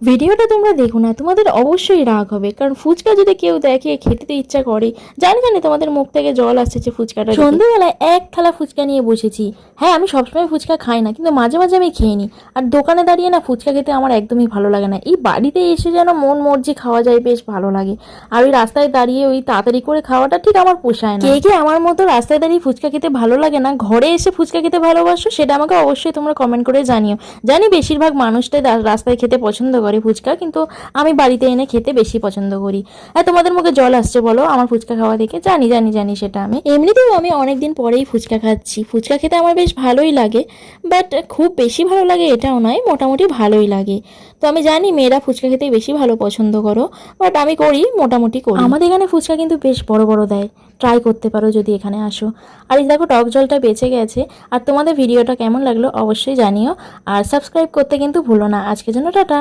ভিডিওটা তোমরা দেখো না, তোমাদের অবশ্যই রাগ হবে। কারণ ফুচকা যদি কেউ দেখে খেতে তো ইচ্ছা করে। জানি জানি তোমাদের মুখ থেকে জল আসছে যে ফুচকাটা দেখে। সন্ধ্যেবেলায় এক থালা ফুচকা নিয়ে বসেছি। হ্যাঁ, আমি সবসময় ফুচকা খাই না, কিন্তু মাঝে মাঝে আমি খেয়ে নিই। আর দোকানে দাঁড়িয়ে না ফুচকা খেতে আমার একদমই ভালো লাগে না। এই বাড়িতে এসে যেন মন মর্জি খাওয়া যায়, বেশ ভালো লাগে। আর ওই রাস্তায় দাঁড়িয়ে ওই তাড়াতাড়ি করে খাওয়াটা ঠিক আমার পোষায় না। কে কে আমার মতো রাস্তায় দাঁড়িয়ে ফুচকা খেতে ভালো লাগে না, ঘরে এসে ফুচকা খেতে ভালোবাসো, সেটা আমাকে অবশ্যই তোমরা কমেন্ট করে জানিও। জানি বেশিরভাগ মানুষটাই রাস্তায় খেতে পছন্দ করে ফুচকা, কিন্তু আমি বাড়িতে এনে খেতে বেশি পছন্দ করি। আর তোমাদের মুখে জল আসছে বলো আমার ফুচকা খাওয়া দেখে? জানি জানি জানি, সেটা আমি এমনিতেও আমি অনেকদিন পরেই ফুচকা খাচ্ছি। ফুচকা খেতে আমার বেশ ভালোই লাগে, বাট খুব বেশি ভালো লাগে এটাও নয়, মোটামুটি ভালোই লাগে। তো আমি জানি মেয়েরা ফুচকা খেতে বেশি ভালো পছন্দ করো, বাট আমি করি, মোটামুটি করি। আমাদের এখানে ফুচকা কিন্তু বেশ বড় বড় দেয়, ট্রাই করতে পারো যদি এখানে আসো। আর এই দেখো টক জলটা বেঁচে গেছে। আর তোমাদের ভিডিওটা কেমন লাগলো অবশ্যই জানিও, আর সাবস্ক্রাইব করতে কিন্তু ভুলো না। আজকের জন্য টাটা।